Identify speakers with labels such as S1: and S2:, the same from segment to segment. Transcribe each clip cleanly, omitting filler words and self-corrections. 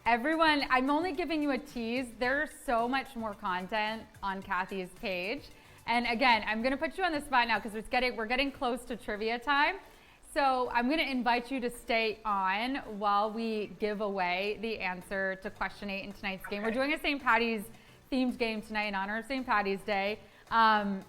S1: Everyone, I'm only giving you a tease. There's so much more content on Kathy's page. And again, I'm gonna put you on the spot now because we're getting close to trivia time. So I'm gonna invite you to stay on while we give away the answer to question 8 in tonight's game. We're doing a St. Patty's themed game tonight in honor of St. Patty's Day. And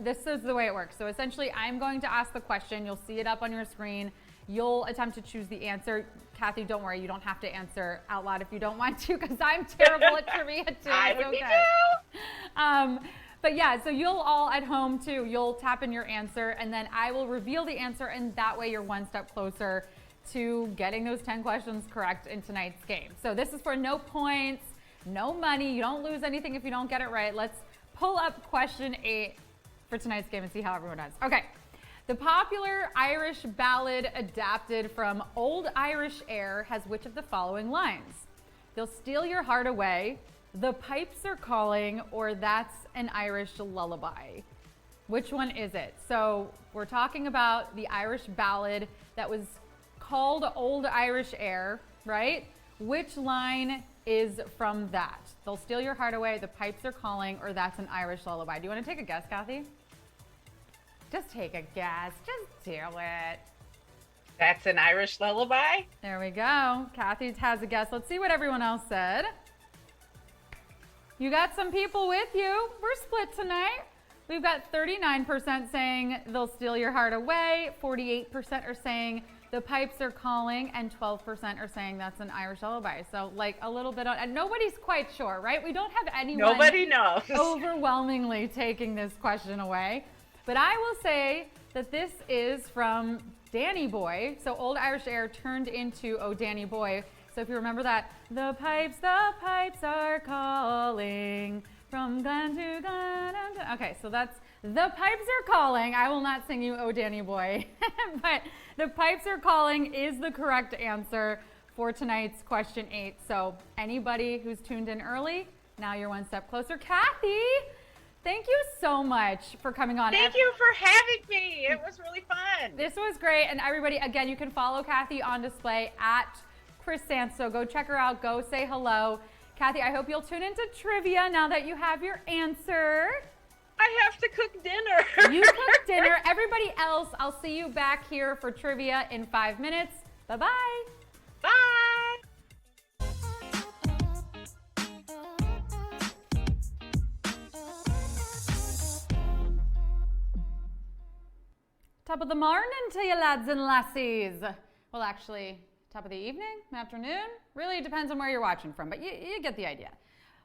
S1: this is the way it works. So essentially, I'm going to ask the question. You'll see it up on your screen. You'll attempt to choose the answer. Kathy, don't worry. You don't have to answer out loud if you don't want to, because I'm terrible at trivia too.
S2: I would be too.
S1: But yeah, so you'll all at home too, you'll tap in your answer, and then I will reveal the answer, and that way you're one step closer to getting those 10 questions correct in tonight's game. So this is for no points, no money. You don't lose anything if you don't get it right. Let's pull up question 8 for tonight's game and see how everyone does. Okay. The popular Irish ballad adapted from Old Irish Air has which of the following lines? They'll steal your heart away, the pipes are calling, or that's an Irish lullaby. Which one is it? So we're talking about the Irish ballad that was called Old Irish Air, right? Which line is from that? They'll steal your heart away, the pipes are calling, or that's an Irish lullaby. Do you want to take a guess, Kathy? Just take a guess. Just do it.
S2: That's an Irish lullaby?
S1: There we go. Kathy has a guess. Let's see what everyone else said. You got some people with you. We're split tonight. We've got 39% saying they'll steal your heart away, 48% are saying the pipes are calling, and 12% are saying that's an Irish lullaby. So like a little bit on, and nobody's quite sure, right? We don't have anyone
S2: Nobody knows.
S1: overwhelmingly taking this question away. But I will say that this is from Danny Boy. So Old Irish Air turned into Oh Danny Boy. So if you remember that, the pipes are calling from glen to glen. Okay, so that's the pipes are calling. I will not sing you Oh Danny Boy, but the pipes are calling is the correct answer for tonight's question 8. So anybody who's tuned in early, now you're one step closer. Kathy, thank you so much for coming on.
S2: Thank you for having me. It was really fun.
S1: This was great. And everybody, again, you can follow Kathy on display at Chris Sanso. Go check her out. Go say hello. Kathy, I hope you'll tune into trivia now that you have your answer.
S2: I have to cook dinner.
S1: You cook dinner. Everybody else, I'll see you back here for trivia in 5 minutes. Bye-bye.
S2: Bye.
S1: Top of the morning to you lads and lassies. Well, actually, top of the evening, afternoon. Really depends on where you're watching from, but you get the idea.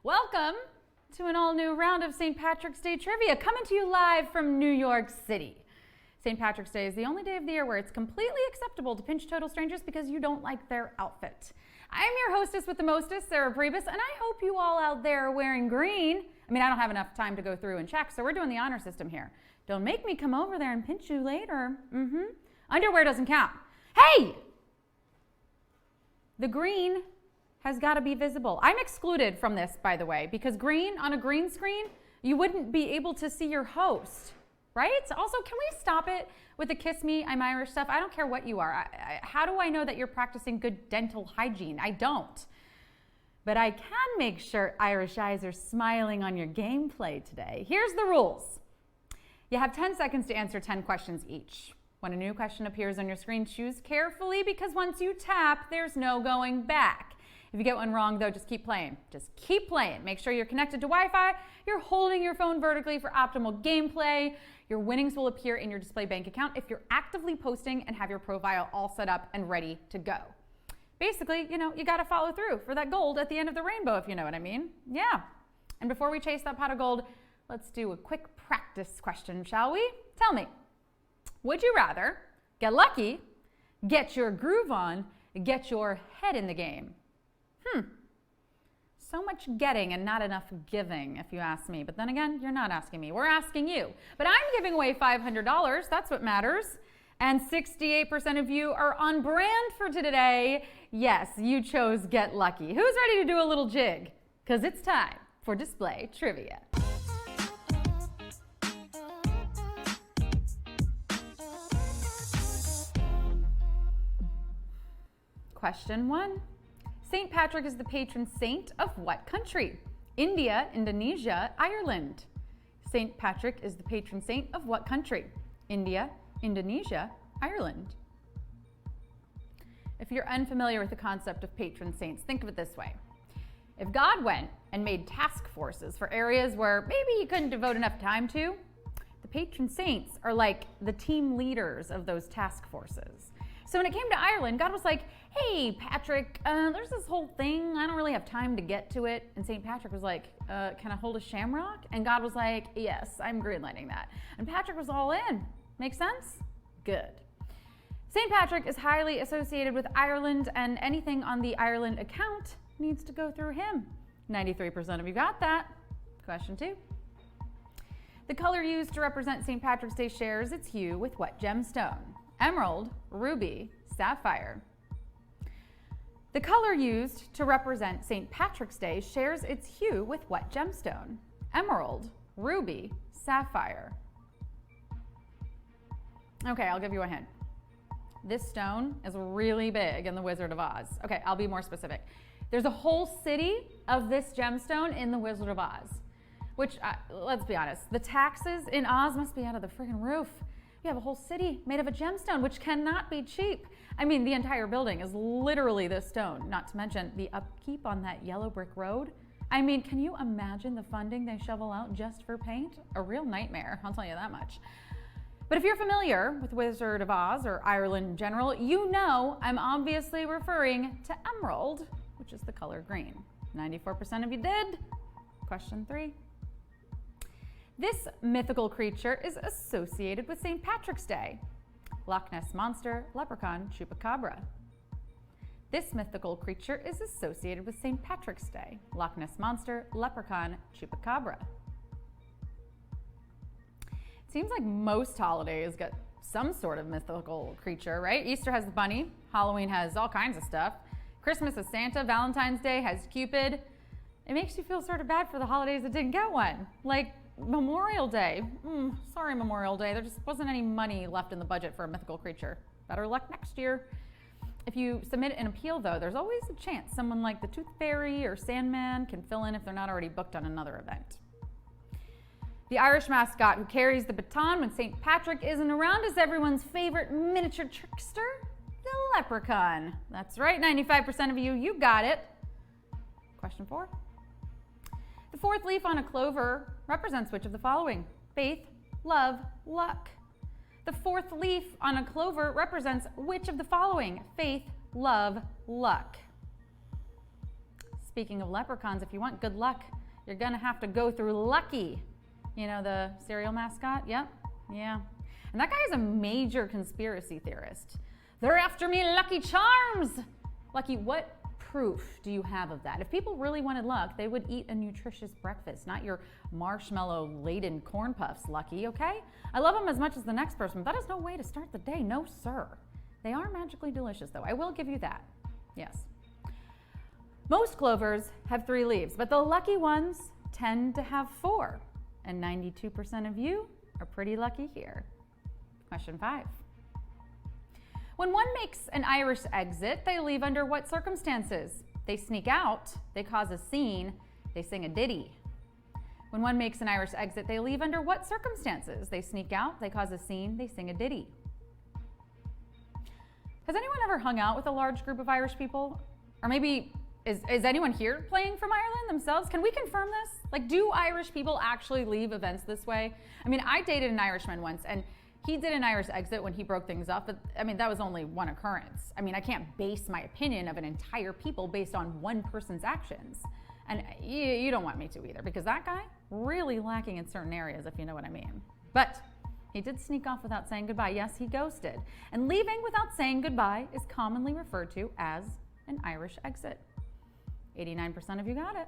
S1: Welcome to an all-new round of St. Patrick's Day trivia, coming to you live from New York City. St. Patrick's Day is the only day of the year where it's completely acceptable to pinch total strangers because you don't like their outfit. I'm your hostess with the mostest, Sarah Pribis, and I hope you all out there are wearing green. I mean, I don't have enough time to go through and check, so we're doing the honor system here. Don't make me come over there and pinch you later. Underwear doesn't count. Hey! The green has got to be visible. I'm excluded from this, by the way, because green on a green screen, you wouldn't be able to see your host, right? Also, can we stop it with the kiss me, I'm Irish stuff? I don't care what you are. How do I know that you're practicing good dental hygiene? I don't. But I can make sure Irish eyes are smiling on your gameplay today. Here's the rules. You have 10 seconds to answer 10 questions each. When a new question appears on your screen, choose carefully because once you tap, there's no going back. If you get one wrong, though, just keep playing. Just keep playing. Make sure you're connected to Wi-Fi. You're holding your phone vertically for optimal gameplay. Your winnings will appear in your display bank account if you're actively posting and have your profile all set up and ready to go. Basically, you got to follow through for that gold at the end of the rainbow, if you know what I mean. Yeah. And before we chase that pot of gold, let's do a quick practice question, shall we? Tell me, would you rather get lucky, get your groove on, get your head in the game? So much getting and not enough giving, if you ask me. But then again, you're not asking me. We're asking you. But I'm giving away $500. That's what matters. And 68% of you are on brand for today. Yes, you chose Get Lucky. Who's ready to do a little jig? Because it's time for display trivia. Question 1. St. Patrick is the patron saint of what country? India, Indonesia, Ireland. St. Patrick is the patron saint of what country? India, Indonesia, Ireland. If you're unfamiliar with the concept of patron saints, think of it this way. If God went and made task forces for areas where maybe he couldn't devote enough time to, the patron saints are like the team leaders of those task forces. So when it came to Ireland, God was like, hey, Patrick, there's this whole thing. I don't really have time to get to it. And St. Patrick was like, can I hold a shamrock? And God was like, yes, I'm greenlighting that. And Patrick was all in. Make sense? Good. St. Patrick is highly associated with Ireland, and anything on the Ireland account needs to go through him. 93% of you got that. Question 2. The color used to represent St. Patrick's Day shares its hue with what gemstone? Emerald, ruby, sapphire. The color used to represent St. Patrick's Day shares its hue with what gemstone? Emerald, ruby, sapphire. Okay, I'll give you a hint. This stone is really big in the Wizard of Oz. Okay, I'll be more specific. There's a whole city of this gemstone in the Wizard of Oz, which, let's be honest, the taxes in Oz must be out of the friggin' roof. You have a whole city made of a gemstone, which cannot be cheap. I mean, the entire building is literally this stone, not to mention the upkeep on that yellow brick road. I mean, can you imagine the funding they shovel out just for paint? A real nightmare, I'll tell you that much. But if you're familiar with Wizard of Oz or Ireland in general, you know I'm obviously referring to emerald, which is the color green. 94% of you did. Question 3. This mythical creature is associated with St. Patrick's Day. Loch Ness Monster, Leprechaun, Chupacabra. This mythical creature is associated with St. Patrick's Day. Loch Ness Monster, Leprechaun, Chupacabra. Seems like most holidays get some sort of mythical creature, right? Easter has the bunny, Halloween has all kinds of stuff, Christmas has Santa, Valentine's Day has Cupid. It makes you feel sort of bad for the holidays that didn't get one. Like Memorial Day. Sorry, Memorial Day. There just wasn't any money left in the budget for a mythical creature. Better luck next year. If you submit an appeal, though, there's always a chance someone like the Tooth Fairy or Sandman can fill in if they're not already booked on another event. The Irish mascot who carries the baton when St. Patrick isn't around is everyone's favorite miniature trickster, the leprechaun. That's right, 95% of you got it. Question 4. The fourth leaf on a clover represents which of the following? Faith, love, luck. The fourth leaf on a clover represents which of the following? Faith, love, luck. Speaking of leprechauns, if you want good luck, you're gonna have to go through Lucky. You know, the cereal mascot? Yep. Yeah. And that guy is a major conspiracy theorist. They're after me, Lucky Charms! Lucky, what proof do you have of that? If people really wanted luck, they would eat a nutritious breakfast, not your marshmallow-laden corn puffs, Lucky, okay? I love them as much as the next person, but that is no way to start the day. No, sir. They are magically delicious, though. I will give you that. Yes. Most clovers have 3 leaves, but the lucky ones tend to have 4. And 92% of you are pretty lucky here. Question 5. When one makes an Irish exit, they leave under what circumstances? They sneak out, they cause a scene, they sing a ditty. When one makes an Irish exit, they leave under what circumstances? They sneak out, they cause a scene, they sing a ditty. Has anyone ever hung out with a large group of Irish people? Or maybe is anyone here playing from Ireland themselves? Can we confirm this? Like, do Irish people actually leave events this way? I mean, I dated an Irishman once, and he did an Irish exit when he broke things up, but I mean, that was only one occurrence. I mean, I can't base my opinion of an entire people based on one person's actions. And you don't want me to either, because that guy, really lacking in certain areas, if you know what I mean. But he did sneak off without saying goodbye. Yes, he ghosted. And leaving without saying goodbye is commonly referred to as an Irish exit. 89% of you got it.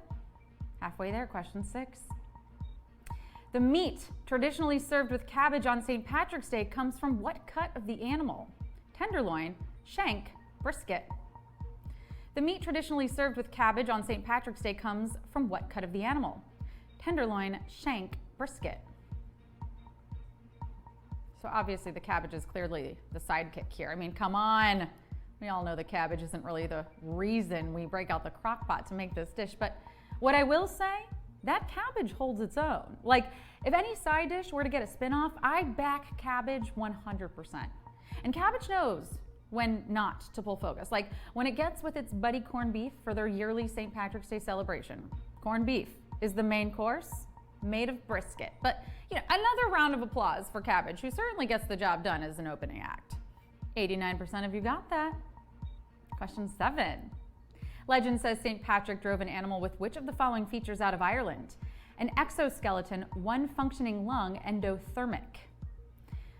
S1: Halfway there, question 6. The meat traditionally served with cabbage on St. Patrick's Day comes from what cut of the animal? Tenderloin, shank, brisket. The meat traditionally served with cabbage on St. Patrick's Day comes from what cut of the animal? Tenderloin, shank, brisket. So obviously the cabbage is clearly the sidekick here. I mean, come on. We all know the cabbage isn't really the reason we break out the crock pot to make this dish, but what I will say, that cabbage holds its own. Like, if any side dish were to get a spin-off, I'd back cabbage 100%. And cabbage knows when not to pull focus. Like, when it gets with its buddy corned beef for their yearly St. Patrick's Day celebration. Corned beef is the main course, made of brisket. But, another round of applause for cabbage, who certainly gets the job done as an opening act. 89% of you got that. Question 7. Legend says St. Patrick drove an animal with which of the following features out of Ireland? An exoskeleton, one functioning lung, endothermic.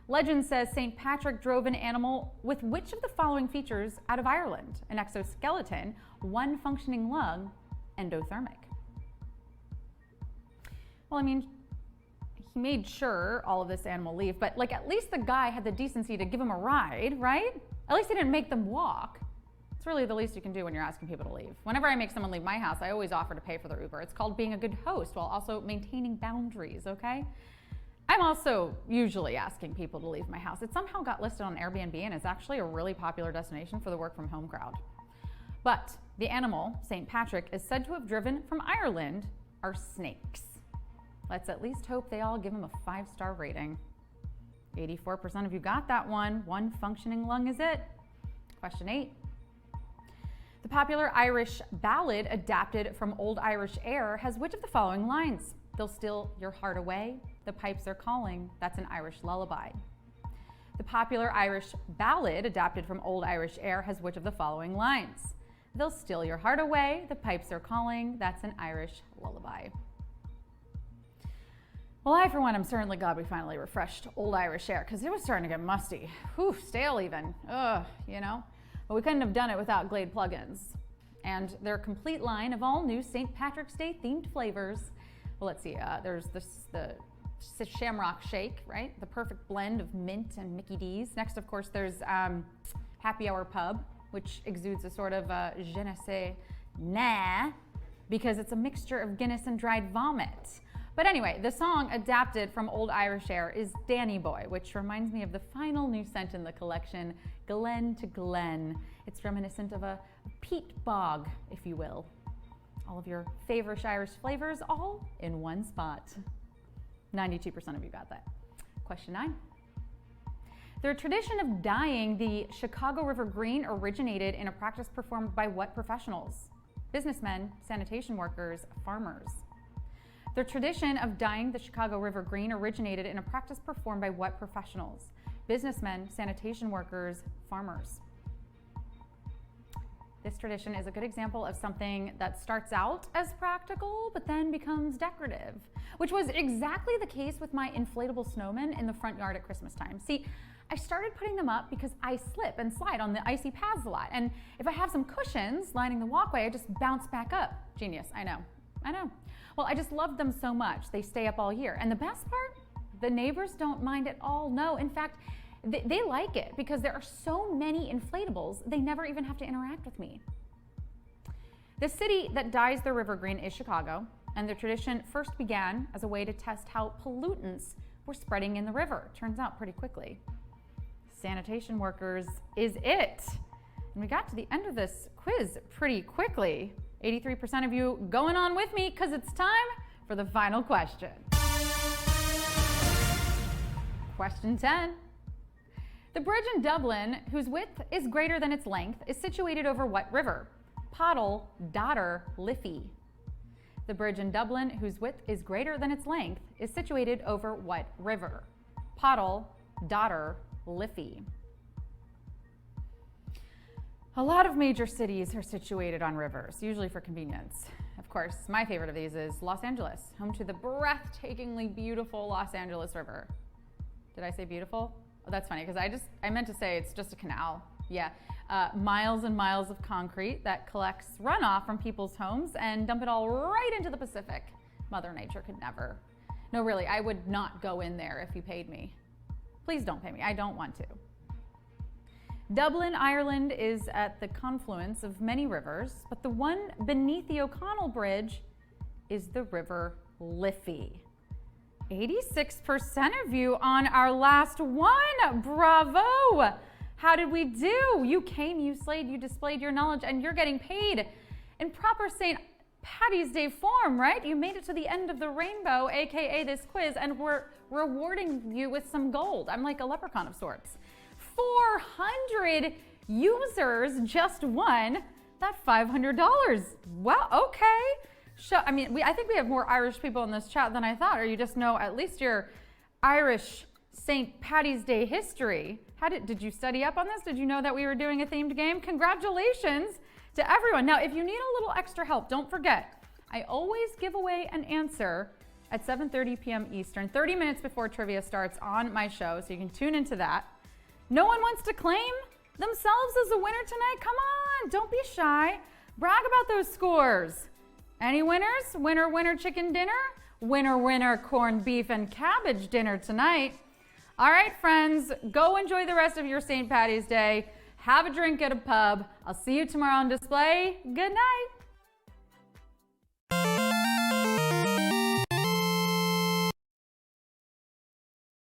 S1: Legend says St. Patrick drove an animal with which of the following features out of Ireland? An exoskeleton, one functioning lung, endothermic. Well, I mean, he made sure all of this animal leave, but at least the guy had the decency to give him a ride, right? At least he didn't make them walk. It's really the least you can do when you're asking people to leave. Whenever I make someone leave my house, I always offer to pay for their Uber. It's called being a good host while also maintaining boundaries, okay? I'm also usually asking people to leave my house. It somehow got listed on Airbnb and is actually a really popular destination for the work from home crowd. But the animal, St. Patrick, is said to have driven from Ireland are snakes. Let's at least hope they all give him a 5-star rating. 84% of you got that one. One functioning lung is it. Question 8. The popular Irish ballad adapted from Old Irish air has which of the following lines? They'll steal your heart away, the pipes are calling, that's an Irish lullaby. The popular Irish ballad adapted from Old Irish air has which of the following lines? They'll steal your heart away, the pipes are calling, that's an Irish lullaby. Well, I, for one, am certainly glad we finally refreshed Old Irish air because it was starting to get musty. Whew, stale even. But we couldn't have done it without Glade plugins. And their complete line of all new St. Patrick's Day themed flavors. Well, let's see, there's the Shamrock Shake, right? The perfect blend of mint and Mickey D's. Next, of course, there's Happy Hour Pub, which exudes a sort of je ne sais nah, because it's a mixture of Guinness and dried vomit. But anyway, the song adapted from Old Irish air is Danny Boy, which reminds me of the final new scent in the collection, Glen to Glen. It's reminiscent of a peat bog, if you will. All of your favorite Irish flavors, all in one spot. 92% of you got that. Question 9. The tradition of dyeing the Chicago River green originated in a practice performed by what professionals? Businessmen, sanitation workers, farmers. The tradition of dyeing the Chicago River green originated in a practice performed by what professionals? Businessmen, sanitation workers, farmers. This tradition is a good example of something that starts out as practical, but then becomes decorative, which was exactly the case with my inflatable snowmen in the front yard at Christmas time. See, I started putting them up because I slip and slide on the icy paths a lot, and if I have some cushions lining the walkway, I just bounce back up. Genius, I know. Well, I just loved them so much, they stay up all year. And the best part, the neighbors don't mind at all. No, in fact, they like it because there are so many inflatables, they never even have to interact with me. The city that dyes the river green is Chicago, and the tradition first began as a way to test how pollutants were spreading in the river. Turns out pretty quickly. Sanitation workers is it. And we got to the end of this quiz pretty quickly. 83% of you going on with me because it's time for the final question. Question 10. The bridge in Dublin, whose width is greater than its length, is situated over what river? Poddle, Dodder, Liffey. The bridge in Dublin, whose width is greater than its length, is situated over what river? Poddle, Dodder, Liffey. A lot of major cities are situated on rivers, usually for convenience. Of course, my favorite of these is Los Angeles, home to the breathtakingly beautiful Los Angeles River. Did I say beautiful? Oh, that's funny, because I meant to say it's just a canal. Yeah, miles and miles of concrete that collects runoff from people's homes and dump it all right into the Pacific. Mother Nature could never. No, really, I would not go in there if you paid me. Please don't pay me, I don't want to. Dublin, Ireland is at the confluence of many rivers, but the one beneath the O'Connell Bridge is the River Liffey. 86% of you on our last one. Bravo! How did we do? You came, you slayed, you displayed your knowledge, and you're getting paid in proper St. Patty's Day form, right? You made it to the end of the rainbow, aka this quiz, and we're rewarding you with some gold. I'm like a leprechaun of sorts. 400 users just won that $500. Well, okay. I think we have more Irish people in this chat than I thought, or you just know at least your Irish St. Patty's Day history. Did you study up on this? Did you know that we were doing a themed game? Congratulations to everyone. Now, if you need a little extra help, don't forget, I always give away an answer at 7:30 p.m. Eastern, 30 minutes before trivia starts on my show, so you can tune into that. No one wants to claim themselves as a winner tonight? Come on, don't be shy. Brag about those scores. Any winners? Winner, winner, chicken dinner? Winner, winner, corned beef and cabbage dinner tonight. All right, friends, go enjoy the rest of your St. Patty's Day. Have a drink at a pub. I'll see you tomorrow on display. Good night.